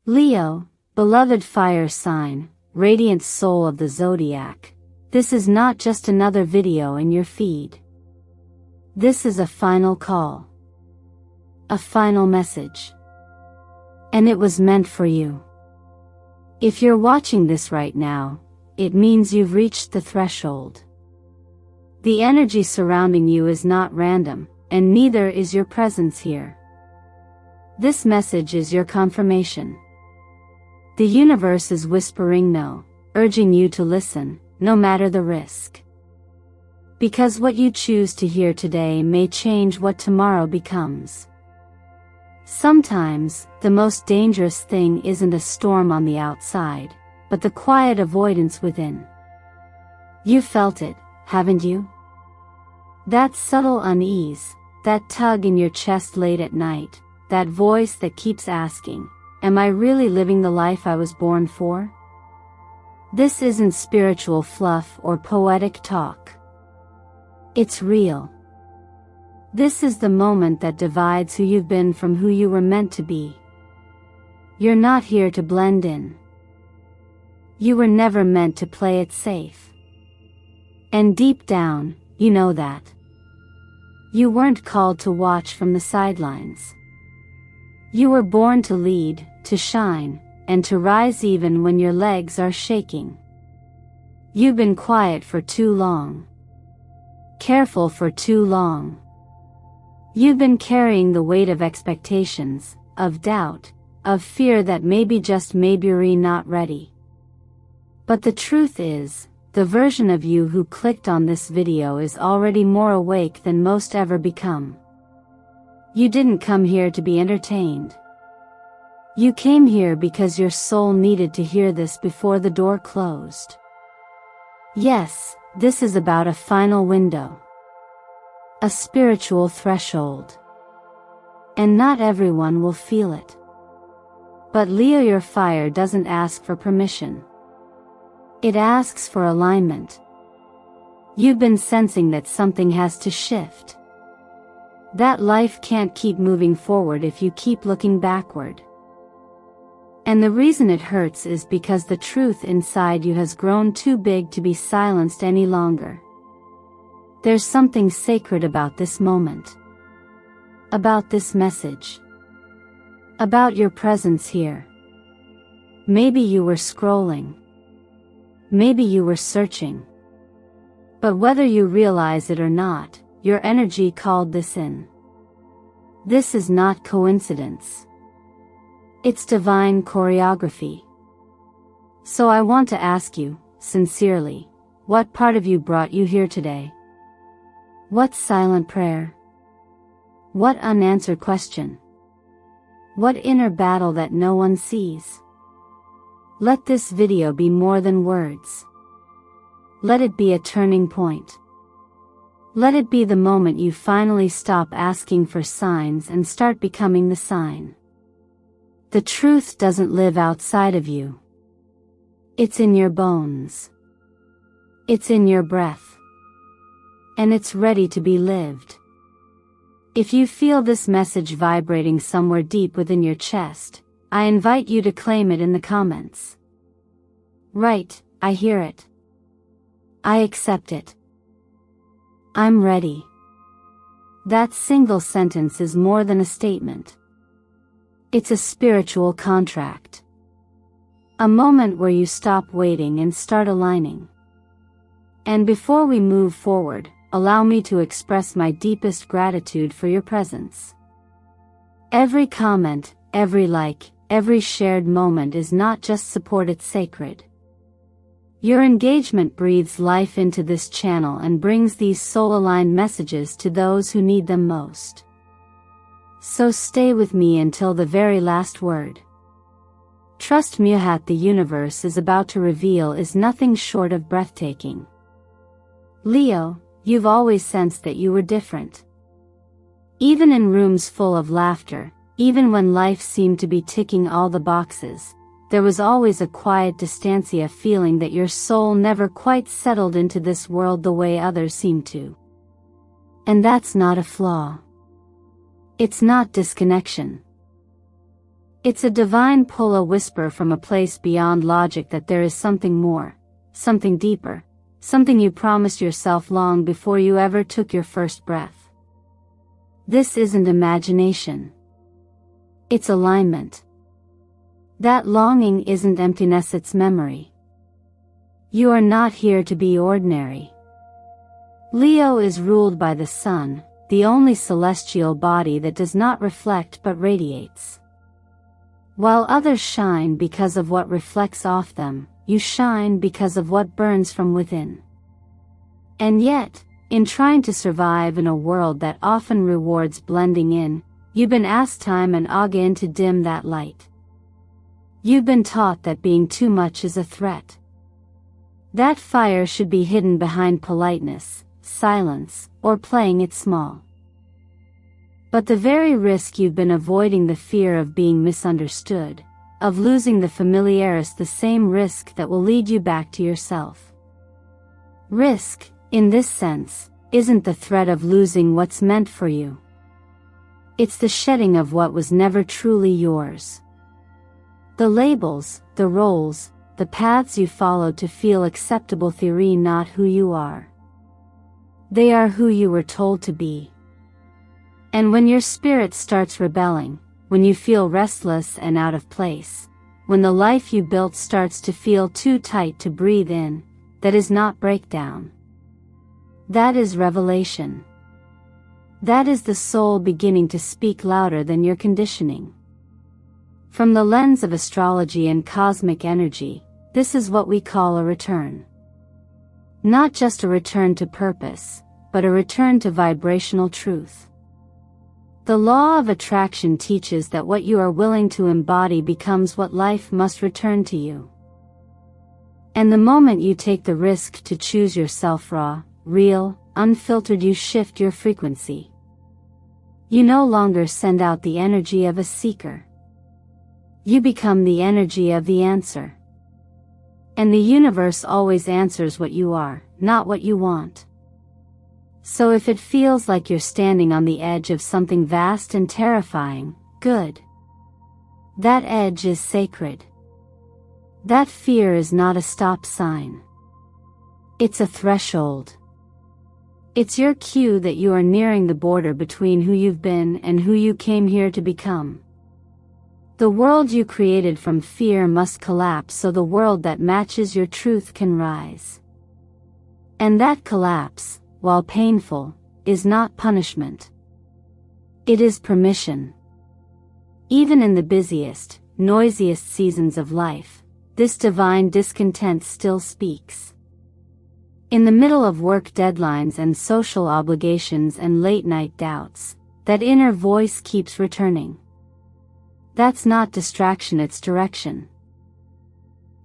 Leo, beloved fire sign, radiant soul of the zodiac, this is not just another video in your feed. This is a final call. A final message. And it was meant for you. If you're watching this right now, it means you've reached the threshold. The energy surrounding you is not random, and neither is your presence here. This message is your confirmation. The universe is whispering no, urging you to listen, no matter the risk. Because what you choose to hear today may change what tomorrow becomes. Sometimes, the most dangerous thing isn't a storm on the outside, but the quiet avoidance within. You felt it, haven't you? That subtle unease, that tug in your chest late at night, that voice that keeps asking, am I really living the life I was born for? This isn't spiritual fluff or poetic talk. It's real. This is the moment that divides who you've been from who you were meant to be. You're not here to blend in. You were never meant to play it safe. And deep down, you know that. You weren't called to watch from the sidelines. You were born to lead, to shine, and to rise even when your legs are shaking. You've been quiet for too long. Careful for too long. You've been carrying the weight of expectations, of doubt, of fear that maybe just maybe you're not ready. But the truth is, the version of you who clicked on this video is already more awake than most ever become. You didn't come here to be entertained. You came here because your soul needed to hear this before the door closed. Yes, this is about a final window. A spiritual threshold. And not everyone will feel it. But Leo, your fire doesn't ask for permission. It asks for alignment. You've been sensing that something has to shift. That life can't keep moving forward if you keep looking backward. And the reason it hurts is because the truth inside you has grown too big to be silenced any longer. There's something sacred about this moment. About this message. About your presence here. Maybe you were scrolling. Maybe you were searching. But whether you realize it or not, your energy called this in. This is not coincidence. It's divine choreography. So I want to ask you, sincerely, what part of you brought you here today? What silent prayer? What unanswered question? What inner battle that no one sees? Let this video be more than words. Let it be a turning point. Let it be the moment you finally stop asking for signs and start becoming the sign. The truth doesn't live outside of you. It's in your bones. It's in your breath. And it's ready to be lived. If you feel this message vibrating somewhere deep within your chest, I invite you to claim it in the comments. Right, I hear it. I accept it. I'm ready. That single sentence is more than a statement. It's a spiritual contract. A moment where you stop waiting and start aligning. And before we move forward, allow me to express my deepest gratitude for your presence. Every comment, every like, every shared moment is not just support, it's sacred. Your engagement breathes life into this channel and brings these soul-aligned messages to those who need them most. So stay with me until the very last word. Trust me, what the universe is about to reveal is nothing short of breathtaking. Leo, you've always sensed that you were different. Even in rooms full of laughter, even when life seemed to be ticking all the boxes, there was always a quiet distancia feeling that your soul never quite settled into this world the way others seem to. And that's not a flaw. It's not disconnection. It's a divine pull, a whisper from a place beyond logic that there is something more, something deeper, something you promised yourself long before you ever took your first breath. This isn't imagination. It's alignment. That longing isn't emptiness, it's memory. You are not here to be ordinary. Leo is ruled by the sun, the only celestial body that does not reflect but radiates. While others shine because of what reflects off them, you shine because of what burns from within. And yet, in trying to survive in a world that often rewards blending in, you've been asked time and again to dim that light. You've been taught that being too much is a threat. That fire should be hidden behind politeness, silence, or playing it small. But the very risk you've been avoiding, the fear of being misunderstood, of losing the familiar, is the same risk that will lead you back to yourself. Risk, in this sense, isn't the threat of losing what's meant for you. It's the shedding of what was never truly yours. The labels, the roles, the paths you followed to feel acceptable, theory, not who you are. They are who you were told to be. And when your spirit starts rebelling, when you feel restless and out of place, when the life you built starts to feel too tight to breathe in, that is not breakdown. That is revelation. That is the soul beginning to speak louder than your conditioning. From the lens of astrology and cosmic energy, this is what we call a return. Not just a return to purpose, but a return to vibrational truth. The law of attraction teaches that what you are willing to embody becomes what life must return to you. And the moment you take the risk to choose yourself raw, real, unfiltered, you shift your frequency. You no longer send out the energy of a seeker. You become the energy of the answer. And the universe always answers what you are, not what you want. So if it feels like you're standing on the edge of something vast and terrifying, good. That edge is sacred. That fear is not a stop sign. It's a threshold. It's your cue that you are nearing the border between who you've been and who you came here to become. The world you created from fear must collapse so the world that matches your truth can rise. And that collapse, while painful, is not punishment. It is permission. Even in the busiest, noisiest seasons of life, this divine discontent still speaks. In the middle of work deadlines and social obligations and late-night doubts, that inner voice keeps returning. That's not distraction, it's direction.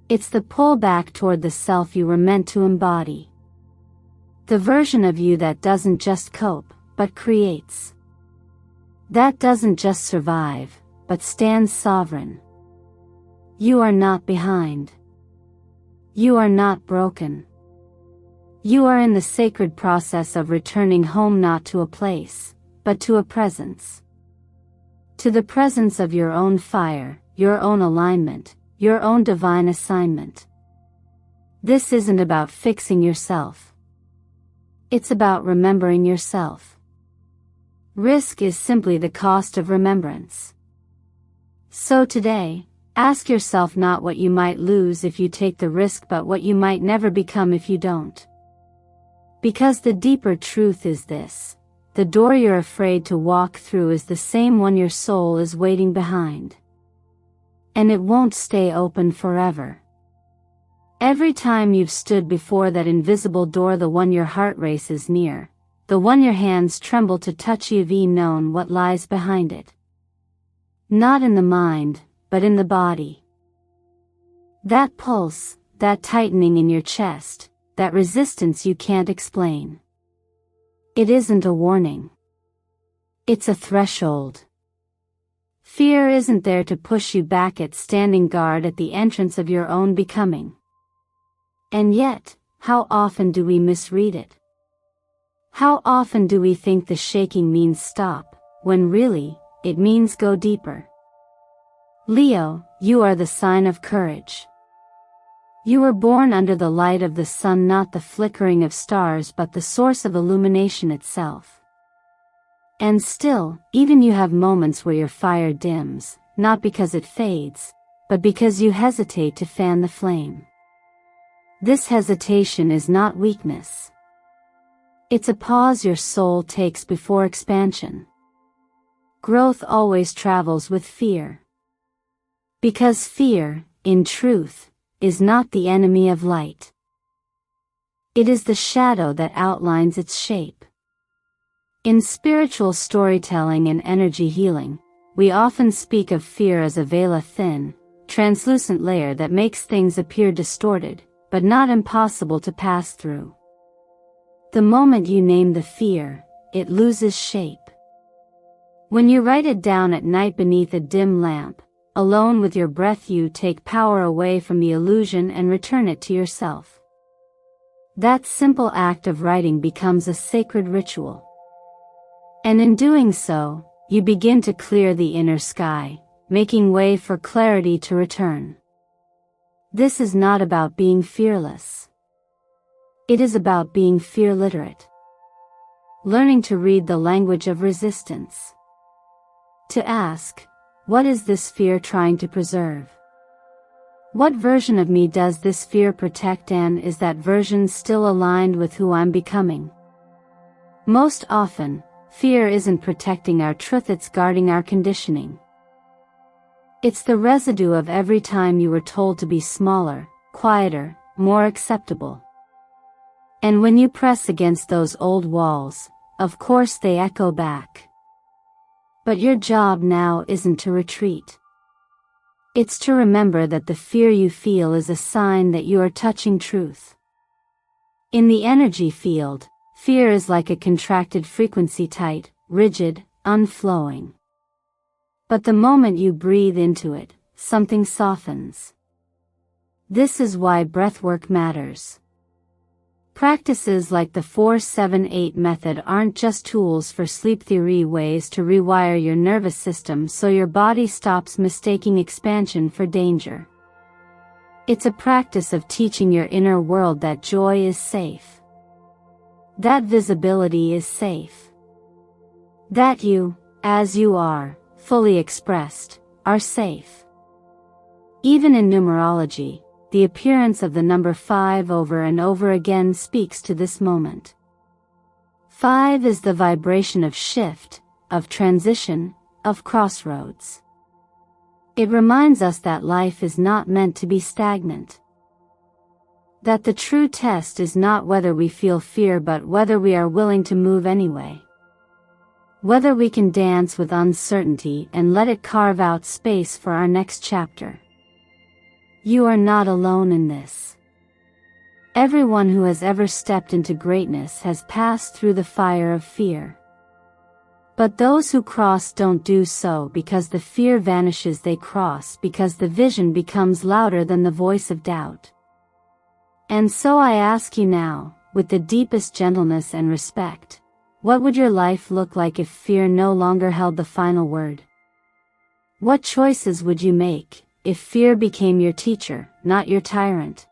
It's the pull back toward the self you were meant to embody. The version of you that doesn't just cope, but creates. That doesn't just survive, but stands sovereign. You are not behind. You are not broken. You are in the sacred process of returning home, not to a place, but to a presence. To the presence of your own fire, your own alignment, your own divine assignment. This isn't about fixing yourself. It's about remembering yourself. Risk is simply the cost of remembrance. So today, ask yourself not what you might lose if you take the risk, but what you might never become if you don't. Because the deeper truth is this: the door you're afraid to walk through is the same one your soul is waiting behind. And it won't stay open forever. Every time you've stood before that invisible door, the one your heart races near, the one your hands tremble to touch, you've known what lies behind it. Not in the mind, but in the body. That pulse, that tightening in your chest, that resistance you can't explain. It isn't a warning. It's a threshold. Fear isn't there to push you back, it's standing guard at the entrance of your own becoming. And yet, how often do we misread it? How often do we think the shaking means stop, when really, it means go deeper? Leo, you are the sign of courage. You were born under the light of the sun, not the flickering of stars but the source of illumination itself. And still, even you have moments where your fire dims, not because it fades, but because you hesitate to fan the flame. This hesitation is not weakness. It's a pause your soul takes before expansion. Growth always travels with fear. Because fear, in truth, is not the enemy of light. It is the shadow that outlines its shape. In spiritual storytelling and energy healing, we often speak of fear as a veil, a thin, translucent layer that makes things appear distorted, but not impossible to pass through. The moment you name the fear, it loses shape. When you write it down at night beneath a dim lamp, alone with your breath, you take power away from the illusion and return it to yourself. That simple act of writing becomes a sacred ritual. And in doing so, you begin to clear the inner sky, making way for clarity to return. This is not about being fearless. It is about being fear literate. Learning to read the language of resistance. To ask, what is this fear trying to preserve? What version of me does this fear protect, and is that version still aligned with who I'm becoming? Most often, fear isn't protecting our truth, it's guarding our conditioning. It's the residue of every time you were told to be smaller, quieter, more acceptable. And when you press against those old walls, of course they echo back. But your job now isn't to retreat. It's to remember that the fear you feel is a sign that you are touching truth. In the energy field, fear is like a contracted frequency, tight, rigid, unflowing. But the moment you breathe into it, something softens. This is why breathwork matters. Practices like the 4-7-8 method aren't just tools for sleep theory, ways to rewire your nervous system so your body stops mistaking expansion for danger. It's a practice of teaching your inner world that joy is safe. That visibility is safe. That you, as you are, fully expressed, are safe. Even in numerology, the appearance of the number 5 over and over again speaks to this moment. 5 is the vibration of shift, of transition, of crossroads. It reminds us that life is not meant to be stagnant. That the true test is not whether we feel fear but whether we are willing to move anyway. Whether we can dance with uncertainty and let it carve out space for our next chapter. You are not alone in this. Everyone who has ever stepped into greatness has passed through the fire of fear. But those who cross don't do so because the fear vanishes, they cross because the vision becomes louder than the voice of doubt. And so I ask you now, with the deepest gentleness and respect, what would your life look like if fear no longer held the final word? What choices would you make if fear became your teacher, not your tyrant?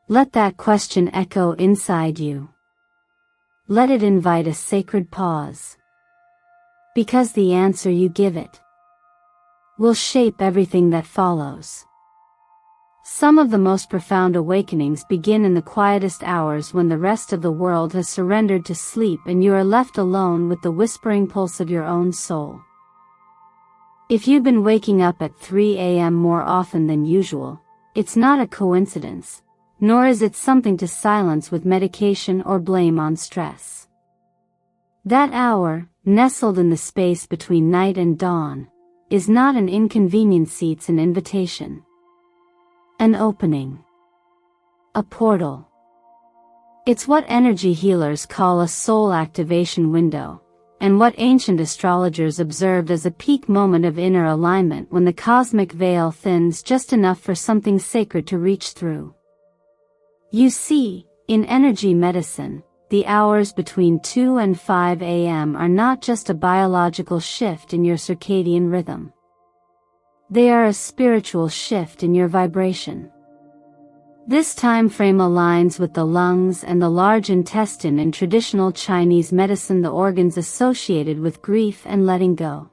Let that question echo inside you. Let it invite a sacred pause. Because the answer you give it will shape everything that follows. Some of the most profound awakenings begin in the quietest hours, when the rest of the world has surrendered to sleep and you are left alone with the whispering pulse of your own soul. If you've been waking up at 3 a.m. more often than usual, it's not a coincidence, nor is it something to silence with medication or blame on stress. That hour, nestled in the space between night and dawn, is not an inconvenience, it's an invitation. An opening. A portal. It's what energy healers call a soul activation window, and what ancient astrologers observed as a peak moment of inner alignment, when the cosmic veil thins just enough for something sacred to reach through. You see, in energy medicine, the hours between 2 and 5 a.m. are not just a biological shift in your circadian rhythm. They are a spiritual shift in your vibration. This time frame aligns with the lungs and the large intestine in traditional Chinese medicine, the organs associated with grief and letting go.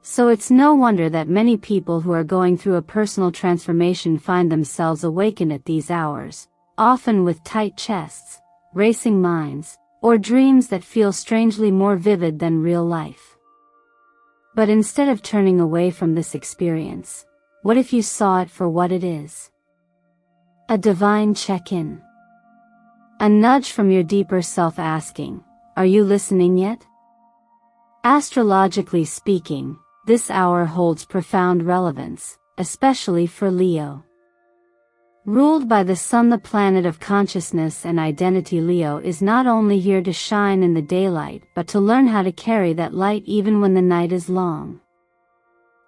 So it's no wonder that many people who are going through a personal transformation find themselves awakened at these hours, often with tight chests, racing minds, or dreams that feel strangely more vivid than real life. But instead of turning away from this experience, what if you saw it for what it is? A divine check-in. A nudge from your deeper self asking, "Are you listening yet?" Astrologically speaking, this hour holds profound relevance, especially for Leo. Ruled by the sun, the planet of consciousness and identity, Leo is not only here to shine in the daylight but to learn how to carry that light even when the night is long.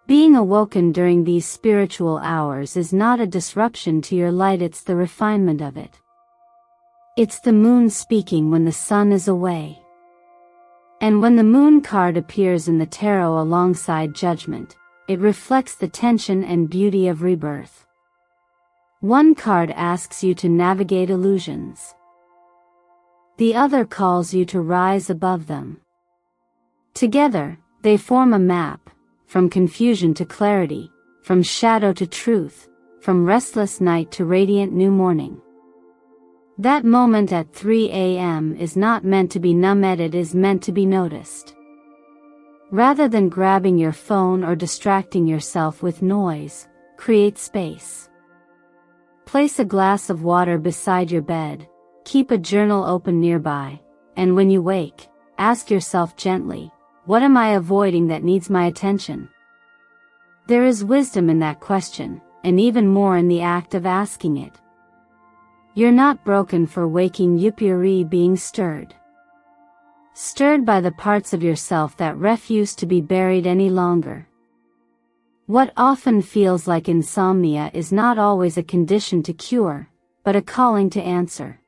Being awoken during these spiritual hours is not a disruption to your light, it's the refinement of it. It's the moon speaking when the sun is away. And when the moon card appears in the tarot alongside judgment, it reflects the tension and beauty of rebirth. One card asks you to navigate illusions. The other calls you to rise above them. Together, they form a map, from confusion to clarity, from shadow to truth, from restless night to radiant new morning. That moment at 3 a.m. is not meant to be numbed, it is meant to be noticed. Rather than grabbing your phone or distracting yourself with noise, create space. Place a glass of water beside your bed, keep a journal open nearby, and when you wake, ask yourself gently, what am I avoiding that needs my attention? There is wisdom in that question, and even more in the act of asking it. You're not broken for waking, you're being stirred. Stirred by the parts of yourself that refuse to be buried any longer. What often feels like insomnia is not always a condition to cure, but a calling to answer.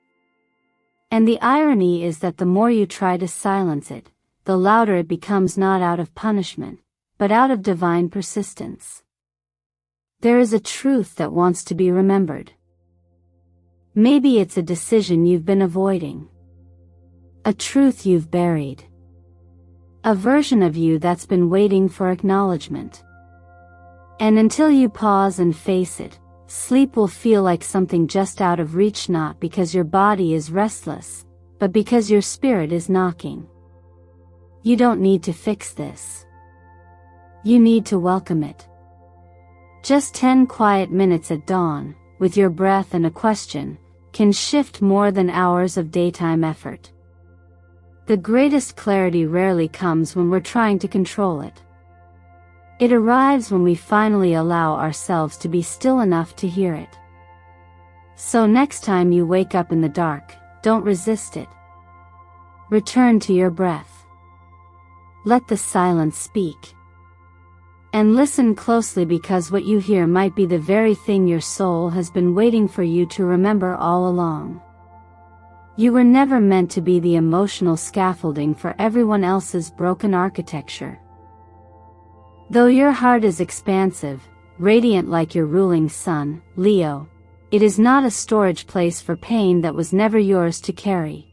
And the irony is that the more you try to silence it, the louder it becomes, not out of punishment, but out of divine persistence. There is a truth that wants to be remembered. Maybe it's a decision you've been avoiding. A truth you've buried. A version of you that's been waiting for acknowledgement. And until you pause and face it, sleep will feel like something just out of reach, not because your body is restless, but because your spirit is knocking. You don't need to fix this. You need to welcome it. Just 10 quiet minutes at dawn, with your breath and a question, can shift more than hours of daytime effort. The greatest clarity rarely comes when we're trying to control it. It arrives when we finally allow ourselves to be still enough to hear it. So next time you wake up in the dark, don't resist it. Return to your breath. Let the silence speak. And listen closely, because what you hear might be the very thing your soul has been waiting for you to remember all along. You were never meant to be the emotional scaffolding for everyone else's broken architecture. Though your heart is expansive, radiant like your ruling sun, Leo, it is not a storage place for pain that was never yours to carry.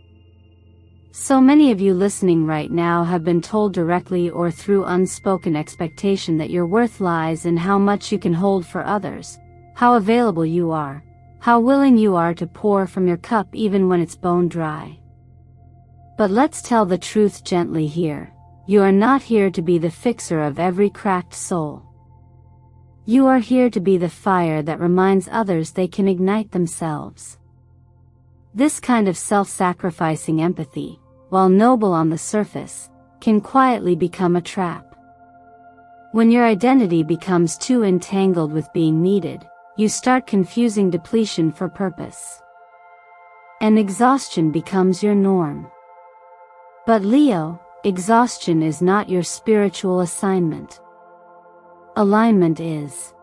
So many of you listening right now have been told directly or through unspoken expectation that your worth lies in how much you can hold for others, how available you are, how willing you are to pour from your cup even when it's bone dry. But let's tell the truth gently here. You are not here to be the fixer of every cracked soul. You are here to be the fire that reminds others they can ignite themselves. This kind of self-sacrificing empathy, while noble on the surface, can quietly become a trap. When your identity becomes too entangled with being needed, you start confusing depletion for purpose. And exhaustion becomes your norm. But Leo, exhaustion is not your spiritual assignment. Alignment is.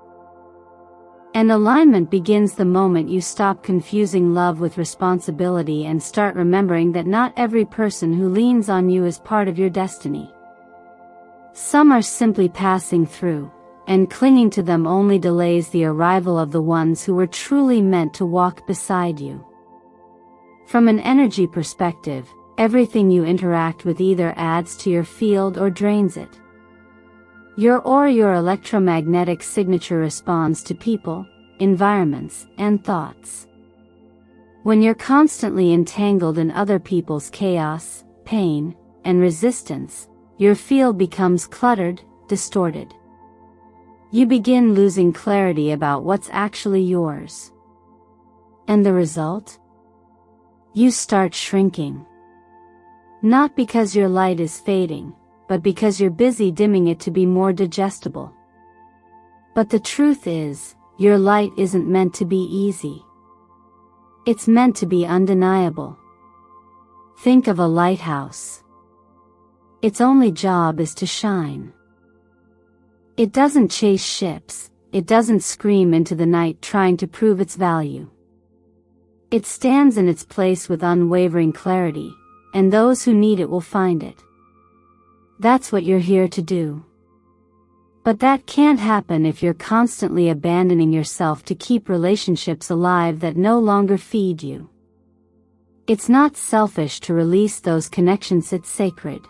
And alignment begins the moment you stop confusing love with responsibility and start remembering that not every person who leans on you is part of your destiny. Some are simply passing through, and clinging to them only delays the arrival of the ones who were truly meant to walk beside you. From an energy perspective, everything you interact with either adds to your field or drains it. Your electromagnetic signature responds to people, environments, and thoughts. When you're constantly entangled in other people's chaos, pain, and resistance, your field becomes cluttered, distorted. You begin losing clarity about what's actually yours. And the result? You start shrinking. Not because your light is fading, but because you're busy dimming it to be more digestible. But the truth is, your light isn't meant to be easy. It's meant to be undeniable. Think of a lighthouse. Its only job is to shine. It doesn't chase ships, it doesn't scream into the night trying to prove its value. It stands in its place with unwavering clarity, and those who need it will find it. That's what you're here to do. But that can't happen if you're constantly abandoning yourself to keep relationships alive that no longer feed you. It's not selfish to release those connections, it's sacred.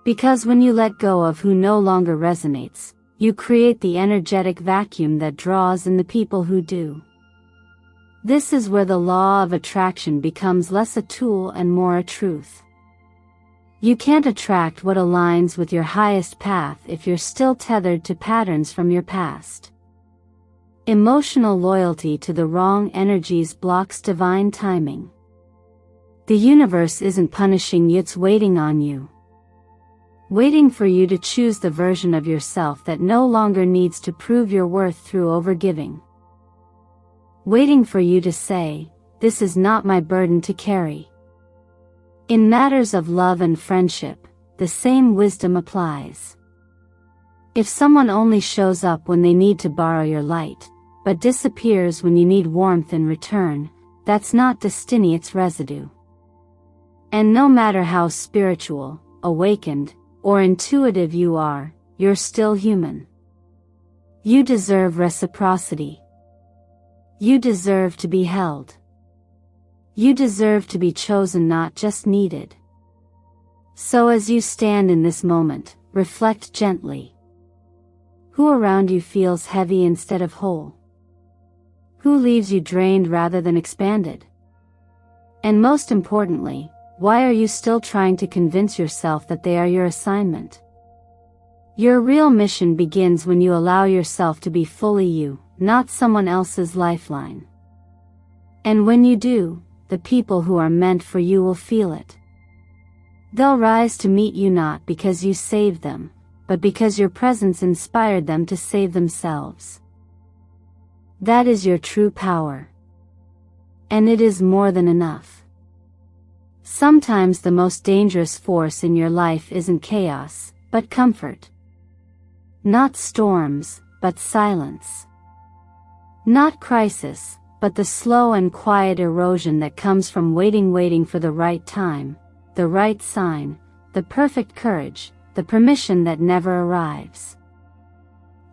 Because when you let go of who no longer resonates, you create the energetic vacuum that draws in the people who do. This is where the law of attraction becomes less a tool and more a truth. You can't attract what aligns with your highest path if you're still tethered to patterns from your past. Emotional loyalty to the wrong energies blocks divine timing. The universe isn't punishing you, it's waiting on you. Waiting for you to choose the version of yourself that no longer needs to prove your worth through overgiving. Waiting for you to say, "This is not my burden to carry." In matters of love and friendship, the same wisdom applies. If someone only shows up when they need to borrow your light, but disappears when you need warmth in return, that's not destiny, it's residue. And no matter how spiritual, awakened, or intuitive you are, you're still human. You deserve reciprocity. You deserve to be held. You deserve to be chosen, not just needed. So as you stand in this moment, reflect gently. Who around you feels heavy instead of whole? Who leaves you drained rather than expanded? And most importantly, why are you still trying to convince yourself that they are your assignment? Your real mission begins when you allow yourself to be fully you, not someone else's lifeline. And when you do, the people who are meant for you will feel it. They'll rise to meet you not because you saved them, but because your presence inspired them to save themselves. That is your true power. And it is more than enough. Sometimes the most dangerous force in your life isn't chaos, but comfort. Not storms, but silence. Not crisis, but the slow and quiet erosion that comes from waiting for the right time, the right sign, the perfect courage, the permission that never arrives.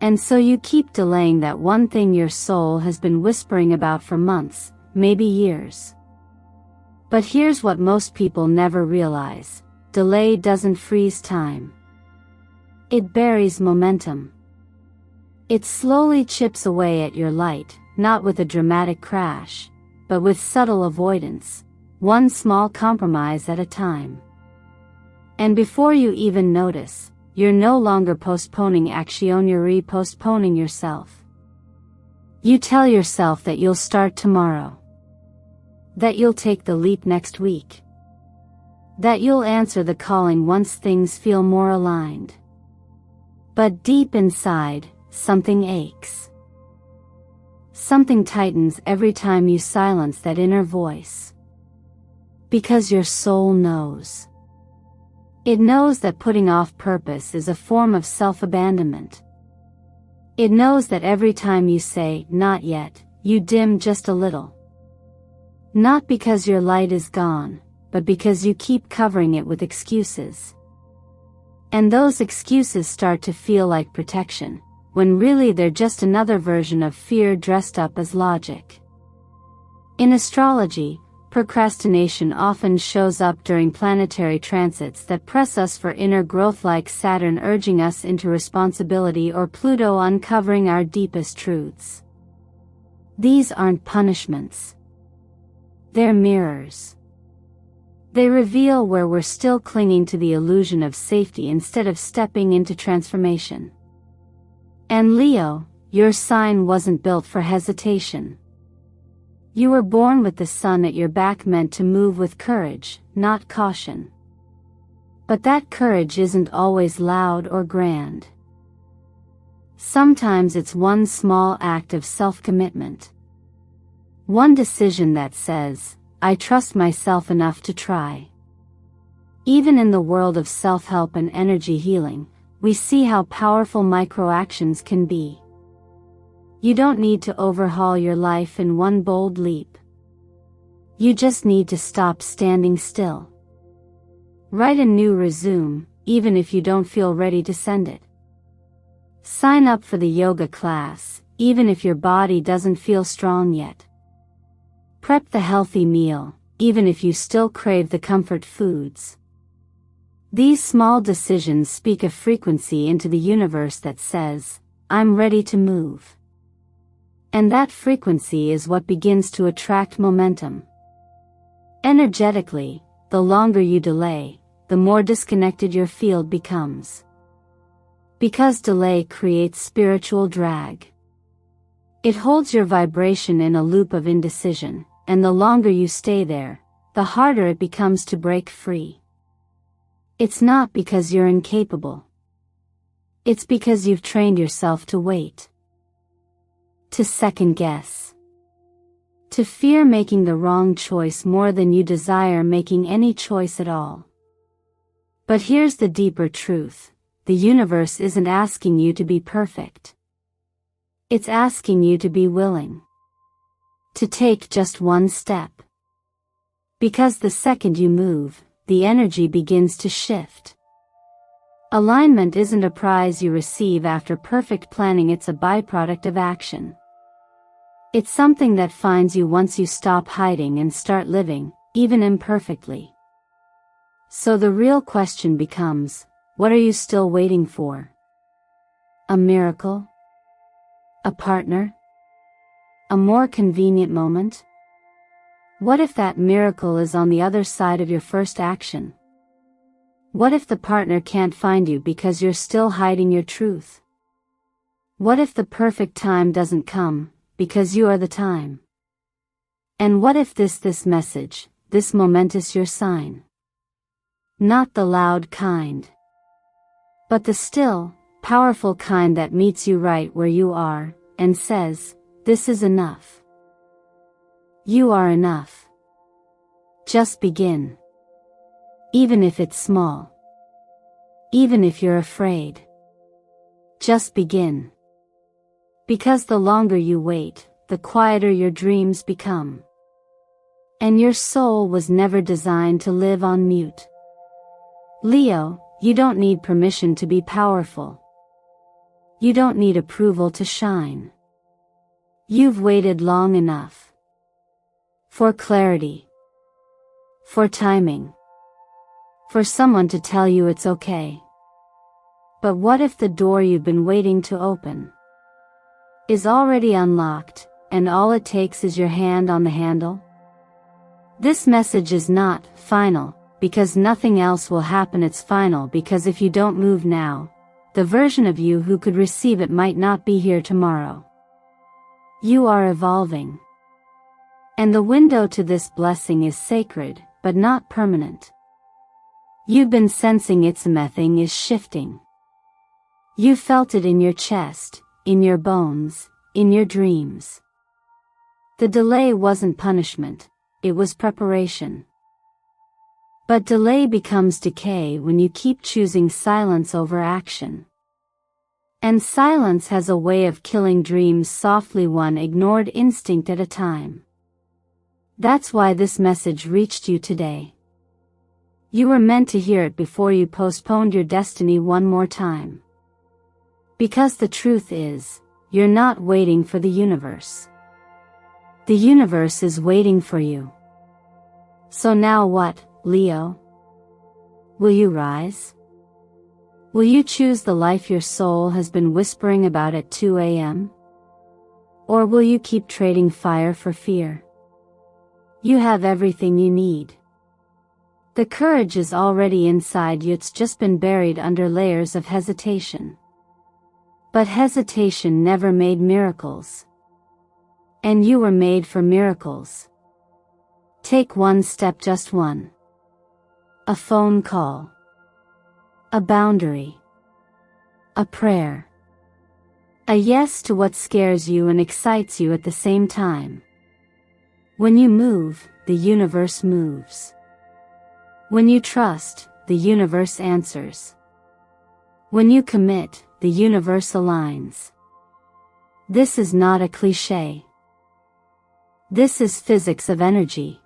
And so you keep delaying that one thing your soul has been whispering about for months, maybe years. But here's what most people never realize: delay doesn't freeze time. It buries momentum. It slowly chips away at your light, not with a dramatic crash, but with subtle avoidance, one small compromise at a time. And before you even notice, you're no longer postponing action, you're postponing yourself. You tell yourself that you'll start tomorrow. That you'll take the leap next week. That you'll answer the calling once things feel more aligned. But deep inside, something aches. Something tightens every time you silence that inner voice. Because your soul knows. It knows that putting off purpose is a form of self-abandonment. It knows that every time you say, "not yet," you dim just a little. Not because your light is gone, but because you keep covering it with excuses. And those excuses start to feel like protection, when really they're just another version of fear dressed up as logic. In astrology, procrastination often shows up during planetary transits that press us for inner growth, like Saturn urging us into responsibility or Pluto uncovering our deepest truths. These aren't punishments. They're mirrors. They reveal where we're still clinging to the illusion of safety instead of stepping into transformation. And Leo, your sign wasn't built for hesitation. You were born with the sun at your back, meant to move with courage, not caution. But that courage isn't always loud or grand. Sometimes it's one small act of self-commitment. One decision that says, I trust myself enough to try. Even in the world of self-help and energy healing, we see how powerful micro-actions can be. You don't need to overhaul your life in one bold leap. You just need to stop standing still. Write a new resume, even if you don't feel ready to send it. Sign up for the yoga class, even if your body doesn't feel strong yet. Prep the healthy meal, even if you still crave the comfort foods. These small decisions speak a frequency into the universe that says, I'm ready to move. And that frequency is what begins to attract momentum. Energetically, the longer you delay, the more disconnected your field becomes. Because delay creates spiritual drag. It holds your vibration in a loop of indecision, and the longer you stay there, the harder it becomes to break free. It's not because you're incapable. It's because you've trained yourself to wait. To second guess. To fear making the wrong choice more than you desire making any choice at all. But here's the deeper truth. The universe isn't asking you to be perfect. It's asking you to be willing. To take just one step. Because the second you move, the energy begins to shift. Alignment isn't a prize you receive after perfect planning, it's a byproduct of action. It's something that finds you once you stop hiding and start living, even imperfectly. So the real question becomes, what are you still waiting for? A miracle? A partner? A more convenient moment? What if that miracle is on the other side of your first action? What if the partner can't find you because you're still hiding your truth? What if the perfect time doesn't come, because you are the time? And what if this message, this momentous your sign? Not the loud kind, but the still, powerful kind that meets you right where you are, and says, this is enough. You are enough. Just begin. Even if it's small. Even if you're afraid. Just begin. Because the longer you wait, the quieter your dreams become. And your soul was never designed to live on mute. Leo, you don't need permission to be powerful. You don't need approval to shine. You've waited long enough. For clarity. For timing. For someone to tell you it's okay. But what if the door you've been waiting to open is already unlocked, and all it takes is your hand on the handle? This message is not final, because nothing else will happen. It's final because if you don't move now, the version of you who could receive it might not be here tomorrow. You are evolving. And the window to this blessing is sacred, but not permanent. You've been sensing its something is shifting. You felt it in your chest, in your bones, in your dreams. The delay wasn't punishment, it was preparation. But delay becomes decay when you keep choosing silence over action. And silence has a way of killing dreams softly, one ignored instinct at a time. That's why this message reached you today. You were meant to hear it before you postponed your destiny one more time. Because the truth is, you're not waiting for the universe. The universe is waiting for you. So now what, Leo? Will you rise? Will you choose the life your soul has been whispering about at 2 a.m.? Or will you keep trading fire for fear? You have everything you need. The courage is already inside you, it's just been buried under layers of hesitation. But hesitation never made miracles. And you were made for miracles. Take one step, just one. A phone call. A boundary. A prayer. A yes to what scares you and excites you at the same time. When you move, the universe moves. When you trust, the universe answers. When you commit, the universe aligns. This is not a cliché. This is physics of energy.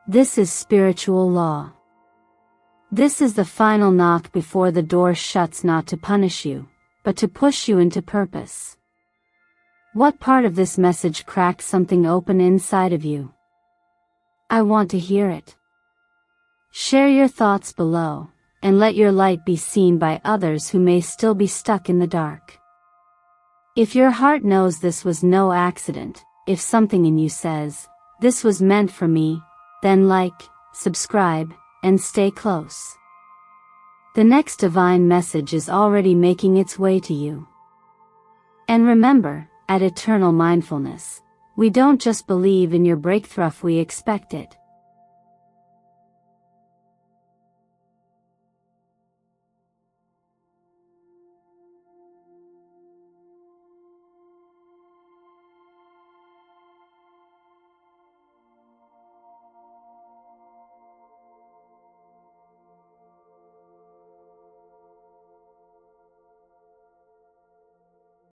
This is spiritual law. This is the final knock before the door shuts, not to punish you, but to push you into purpose. What part of this message cracked something open inside of you? I want to hear it. Share your thoughts below, and let your light be seen by others who may still be stuck in the dark. If your heart knows this was no accident, if something in you says, this was meant for me, then like, subscribe, and stay close. The next divine message is already making its way to you. And remember, at Eternal Mindfulness, we don't just believe in your breakthrough, we expect it.